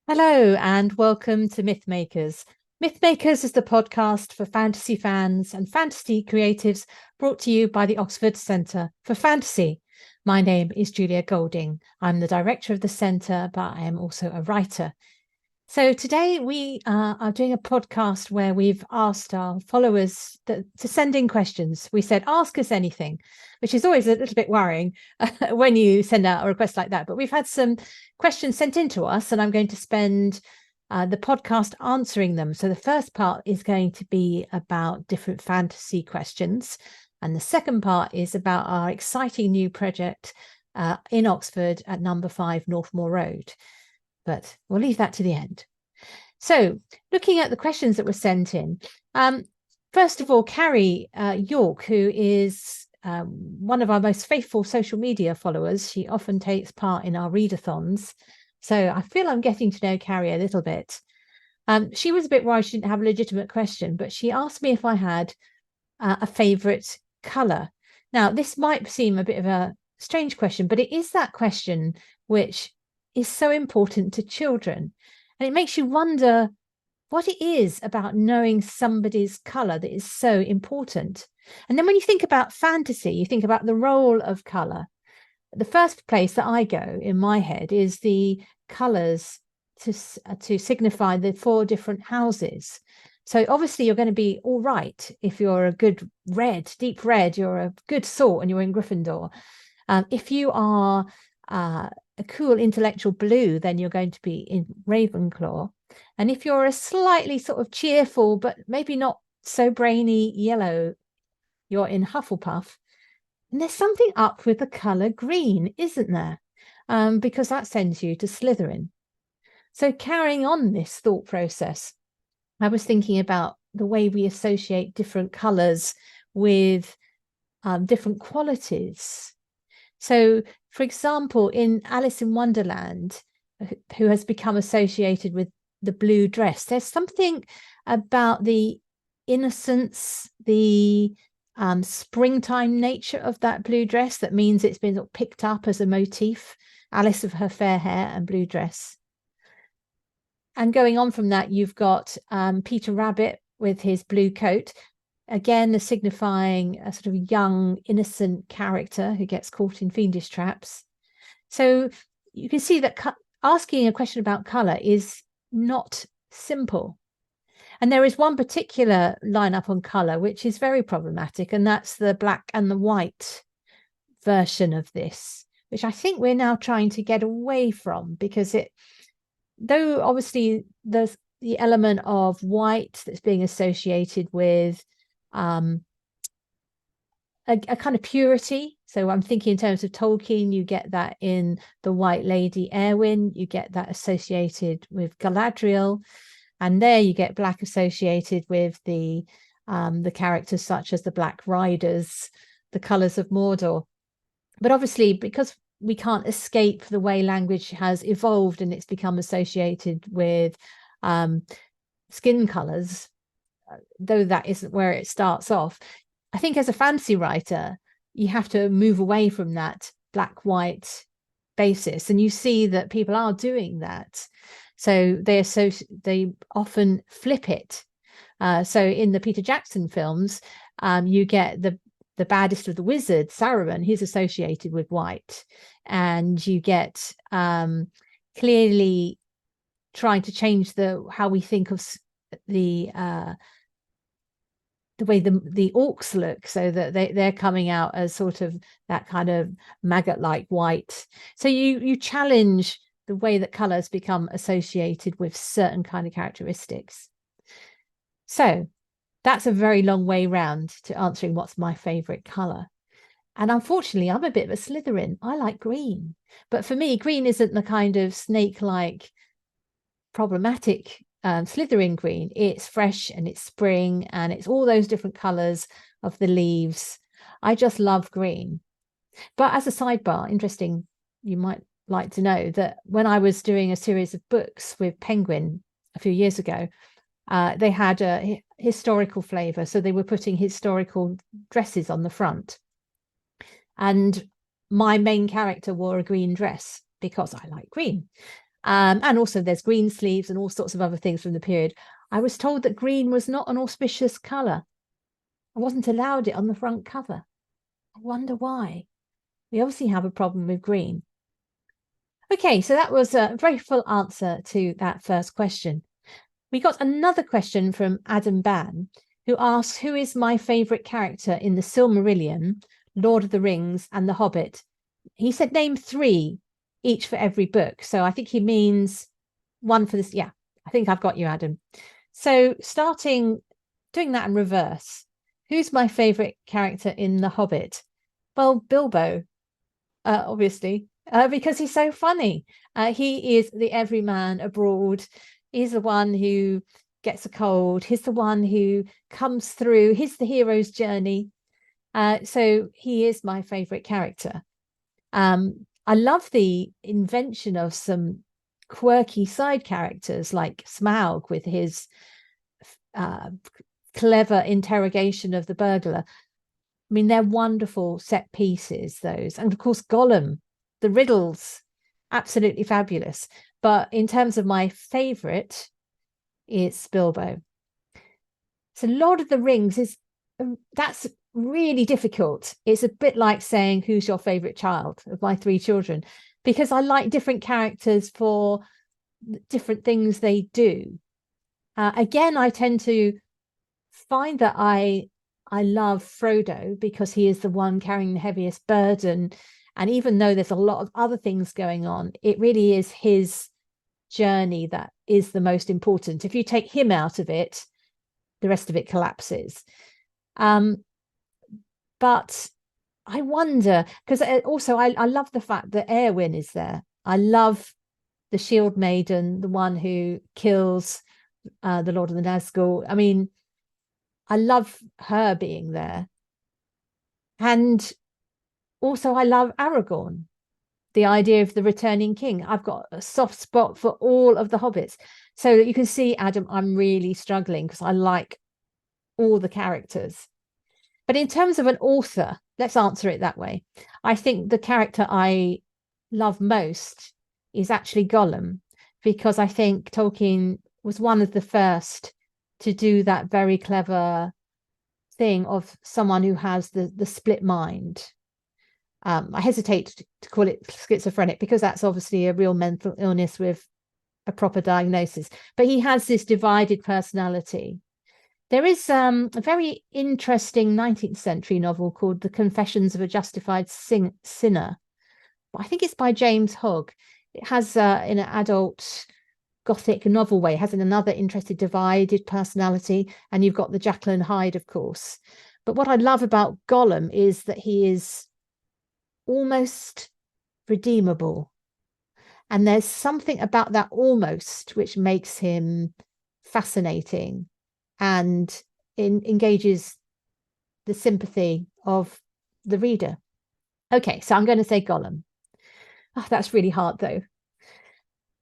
Hello and welcome to Mythmakers. Mythmakers is the podcast for fantasy fans and fantasy creatives brought to you by the Oxford Centre for Fantasy. My name is Julia Golding. I'm the director of the centre, but I am also a writer. So today we are doing a podcast where we've asked our followers to send in questions. We said, ask us anything, which is always a little bit worrying when you send out a request like that. But we've had some questions sent in to us, and I'm going to spend the podcast answering them. So the first part is going to be about different fantasy questions. And the second part is about our exciting new project in Oxford at number 5 Northmoor Road. But we'll leave that to the end. So looking at the questions that were sent in, first of all, Carrie York, who is one of our most faithful social media followers, she often takes part in our readathons. So I feel I'm getting to know Carrie a little bit. She was a bit worried she didn't have a legitimate question, but she asked me if I had a favourite colour. Now, this might seem a bit of a strange question, but it is that question which is so important to children. And it makes you wonder what it is about knowing somebody's colour that is so important. And then when you think about fantasy, you think about the role of colour. The first place that I go in my head is the colours to signify the 4 different houses. So obviously you're going to be all right if you're a good red, deep red, you're a good sort and you're in Gryffindor. If you are a cool intellectual blue, then you're going to be in Ravenclaw. And if you're a slightly sort of cheerful, but maybe not so brainy yellow, you're in Hufflepuff. And there's something up with the colour green, isn't there? Because that sends you to Slytherin. So carrying on this thought process, I was thinking about the way we associate different colours with different qualities. So, for example, in Alice in Wonderland, who has become associated with the blue dress, there's something about the innocence, the springtime nature of that blue dress that means it's been picked up as a motif. Alice of her fair hair and blue dress. And going on from that, you've got Peter Rabbit with his blue coat, again signifying a sort of young, innocent character who gets caught in fiendish traps. So you can see that asking a question about colour is not simple. And there is one particular lineup on colour which is very problematic, and that's the black and the white version of this, which I think we're now trying to get away from, because though obviously there's the element of white that's being associated with a kind of purity. So I'm thinking in terms of Tolkien, you get that in the White Lady Erwin, you get that associated with Galadriel, and there you get black associated with the characters such as the Black Riders, the colours of Mordor. But obviously, because we can't escape the way language has evolved and it's become associated with skin colours, though that isn't where it starts off, I think as a fantasy writer, you have to move away from that black-white basis. And you see that people are doing that. So they often flip it. So in the Peter Jackson films, you get the baddest of the wizards, Saruman, he's associated with white. And you get clearly trying to change how we think of the way the orcs look, so that they're coming out as sort of that kind of maggot-like white. So you challenge the way that colors become associated with certain kind of characteristics. So that's a very long way round to answering what's my favorite color. And unfortunately, I'm a bit of a Slytherin. I like green. But for me, green isn't the kind of snake-like problematic Slytherin green. It's fresh and it's spring and it's all those different colors of the leaves. I just love green. But as a sidebar, interesting, you might like to know that when I was doing a series of books with Penguin a few years ago, they had a historical flavor. So they were putting historical dresses on the front. And my main character wore a green dress because I like green. And also there's green sleeves and all sorts of other things from the period. I was told that green was not an auspicious colour. I wasn't allowed it on the front cover. I wonder why. We obviously have a problem with green. Okay, so that was a very full answer to that first question. We got another question from Adam Ban, who asks, who is my favourite character in the Silmarillion, Lord of the Rings, and The Hobbit? He said name 3, each for every book. So I think he means one for this. Yeah, I think I've got you, Adam. So doing that in reverse, who's my favourite character in The Hobbit? Well, Bilbo, obviously, because he's so funny. He is the everyman abroad. He's the one who gets a cold. He's the one who comes through. He's the hero's journey. So he is my favorite character. I love the invention of some quirky side characters like Smaug with his clever interrogation of the burglar. I mean, they're wonderful set pieces, those. And of course, Gollum, the riddles, absolutely fabulous. But in terms of my favorite, it's Bilbo. So Lord of the Rings that's really difficult. It's a bit like saying, who's your favorite child of my 3 children? Because I like different characters for different things they do. Again, I tend to find that I love Frodo because he is the one carrying the heaviest burden. And even though there's a lot of other things going on, it really is his journey that is the most important. If you take him out of it, the rest of it collapses. But I wonder, because also I love the fact that Eowyn is there. I love the Shield Maiden, the one who kills the Lord of the Nazgul. I mean, I love her being there. And also I love Aragorn, the idea of the returning king. I've got a soft spot for all of the hobbits. So that you can see, Adam, I'm really struggling because I like all the characters. But in terms of an author, let's answer it that way. I think the character I love most is actually Gollum, because I think Tolkien was one of the first to do that very clever thing of someone who has the split mind. I hesitate to call it schizophrenic because that's obviously a real mental illness with a proper diagnosis, but he has this divided personality. There is a very interesting 19th century novel called The Confessions of a Justified Sinner. I think it's by James Hogg. It has, in an adult Gothic novel way, has another interesting divided personality. And you've got the Jekyll and Hyde, of course. But what I love about Gollum is that he is almost redeemable. And there's something about that almost which makes him fascinating and engages the sympathy of the reader. Okay, so I'm going to say Gollum. Oh, that's really hard, though.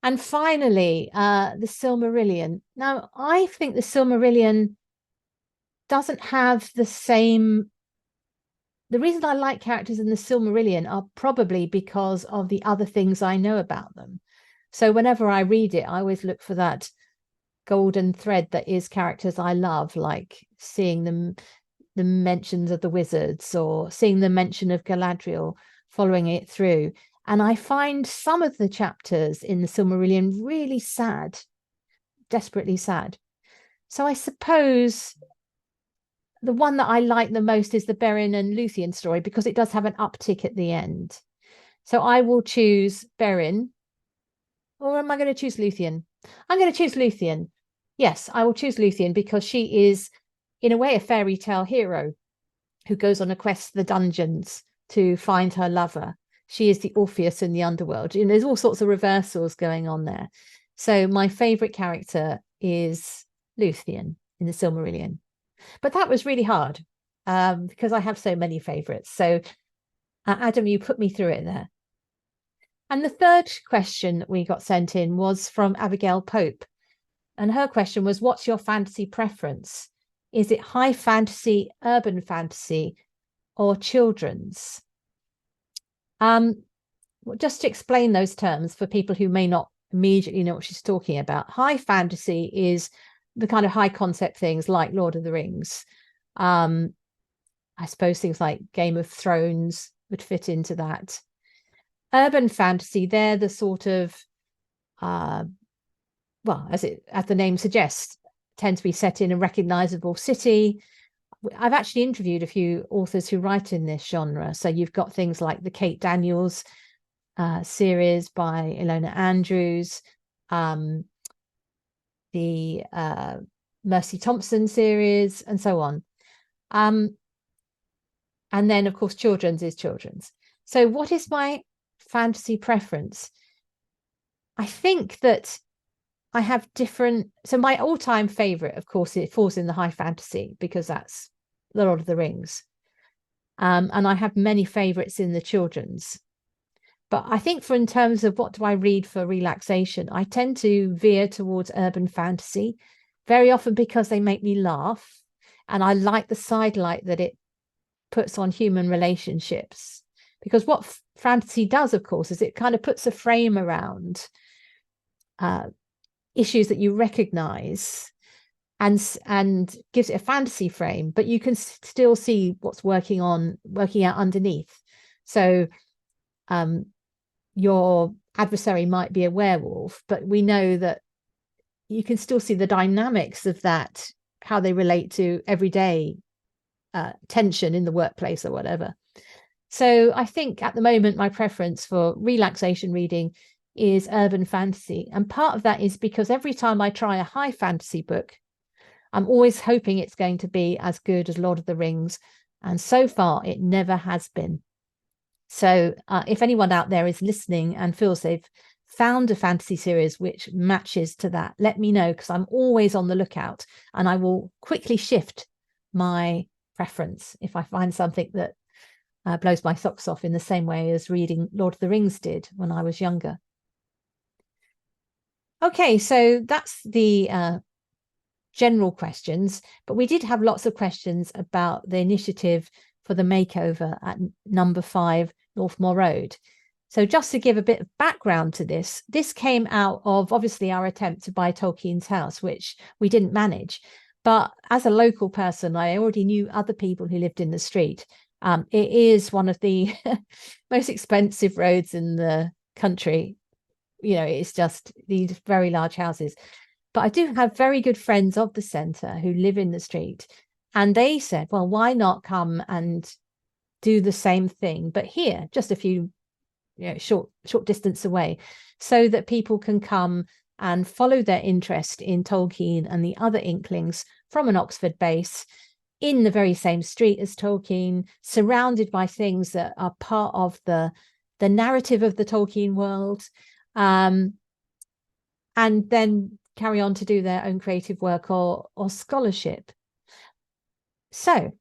And finally, the Silmarillion. Now, I think the Silmarillion doesn't have the same... The reason I like characters in the Silmarillion are probably because of the other things I know about them. So whenever I read it, I always look for that golden thread that is characters I love, like seeing them, the mentions of the wizards or seeing the mention of Galadriel, following it through. And I find some of the chapters in the Silmarillion really sad, desperately sad. So I suppose the one that I like the most is the Beren and Luthien story because it does have an uptick at the end. So I will choose Beren. Or am I going to choose Luthien? I'm going to choose Luthien. Yes, I will choose Luthien because she is, in a way, a fairy tale hero who goes on a quest to the dungeons to find her lover. She is the Orpheus in the underworld. And there's all sorts of reversals going on there. So my favourite character is Luthien in the Silmarillion. But that was really hard because I have so many favourites. So Adam, you put me through it there. And the third question that we got sent in was from Abigail Pope. And her question was, what's your fantasy preference? Is it high fantasy, urban fantasy, or children's? Just to explain those terms for people who may not immediately know what she's talking about. High fantasy is the kind of high concept things like Lord of the Rings. I suppose things like Game of Thrones would fit into that. Urban fantasy, they're the sort of, well, as the name suggests, tend to be set in a recognizable city. I've actually interviewed a few authors who write in this genre. So you've got things like the Kate Daniels series by Ilona Andrews, the Mercy Thompson series, and so on. And then, of course, children's is children's. So what is my fantasy preference? I think that I have different. So my all-time favorite, of course, it falls in the high fantasy because that's the Lord of the Rings. And I have many favorites in the children's. But I think in terms of what do I read for relaxation, I tend to veer towards urban fantasy, very often because they make me laugh. And I like the sidelight that it puts on human relationships. Because what fantasy does, of course, is it kind of puts a frame around issues that you recognize and gives it a fantasy frame, but you can still see what's working out underneath. So your adversary might be a werewolf, but we know that you can still see the dynamics of that, how they relate to everyday tension in the workplace or whatever. So I think at the moment, my preference for relaxation reading is urban fantasy. And part of that is because every time I try a high fantasy book, I'm always hoping it's going to be as good as Lord of the Rings. And so far, it never has been. So if anyone out there is listening and feels they've found a fantasy series which matches to that, let me know, because I'm always on the lookout and I will quickly shift my preference if I find something that blows my socks off in the same way as reading Lord of the Rings did when I was younger. Okay, so that's the general questions, but we did have lots of questions about the initiative for the makeover at number 5 Northmoor Road. So just to give a bit of background to this came out of obviously our attempt to buy Tolkien's house, which we didn't manage. But as a local person, I already knew other people who lived in the street. It is one of the most expensive roads in the country. You know, it's just these very large houses. But I do have very good friends of the centre who live in the street. And they said, well, why not come and do the same thing, but here, just a few short distance away, so that people can come and follow their interest in Tolkien and the other Inklings from an Oxford base in the very same street as Tolkien, surrounded by things that are part of the narrative of the Tolkien world, and then carry on to do their own creative work or scholarship. So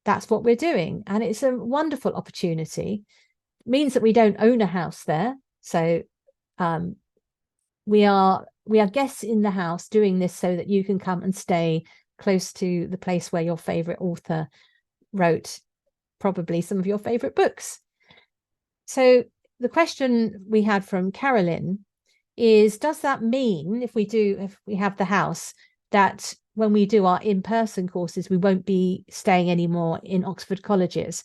that's what we're doing. And it's a wonderful opportunity. It means that we don't own a house there. So we are guests in the house doing this so that you can come and stay close to the place where your favorite author wrote probably some of your favorite books. So the question we had from Carolyn is, does that mean if we have the house, that when we do our in-person courses, we won't be staying anymore in Oxford colleges?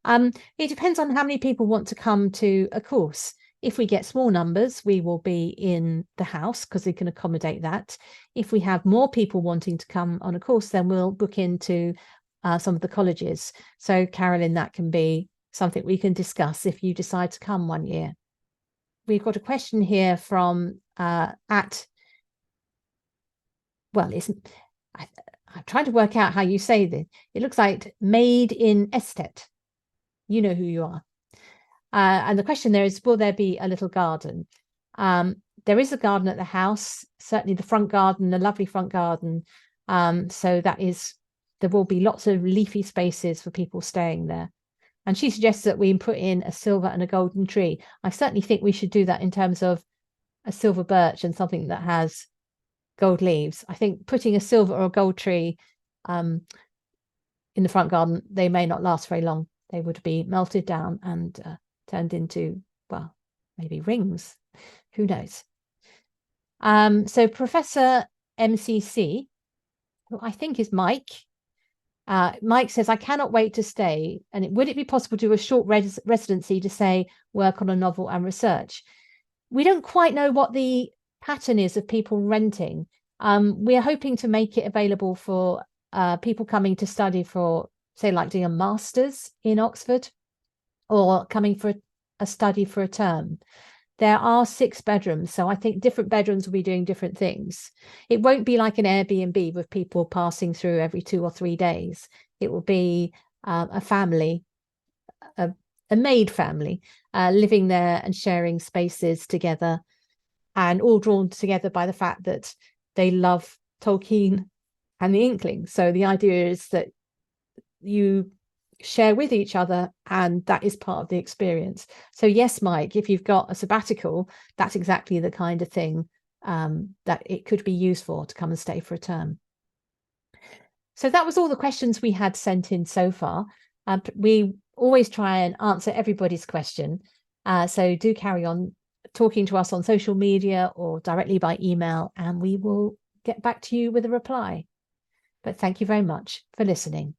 It depends on how many people want to come to a course. If we get small numbers, we will be in the house because we can accommodate that. If we have more people wanting to come on a course, then we'll book into some of the colleges. So, Carolyn, that can be something we can discuss if you decide to come one year. We've got a question here from I'm trying to work out how you say this. It looks like Made in Estet. You know who you are. And the question there is, will there be a little garden? There is a garden at the house, certainly the front garden, a lovely front garden. So there will be lots of leafy spaces for people staying there. And she suggests that we put in a silver and a golden tree. I certainly think we should do that in terms of a silver birch and something that has gold leaves. I think putting a silver or a gold tree in the front garden, they may not last very long. They would be melted down and turned into, well, maybe rings. Who knows? So Professor MCC, who I think is Mike, Mike says, I cannot wait to stay. And would it be possible to do a short residency to, say, work on a novel and research? We don't quite know what the pattern is of people renting. We're hoping to make it available for people coming to study for, say, like doing a master's in Oxford or coming for a study for a term. There are 6 bedrooms, so I think different bedrooms will be doing different things. It won't be like an Airbnb with people passing through every 2 or 3 days. It will be a family, a maid family, living there and sharing spaces together, and all drawn together by the fact that they love Tolkien and the Inkling. So the idea is that you share with each other, and that is part of the experience. So yes, Mike, if you've got a sabbatical, that's exactly the kind of thing that it could be used for, to come and stay for a term. So that was all the questions we had sent in so far. We always try and answer everybody's question, so do carry on talking to us on social media or directly by email, and we will get back to you with a reply. But thank you very much for listening.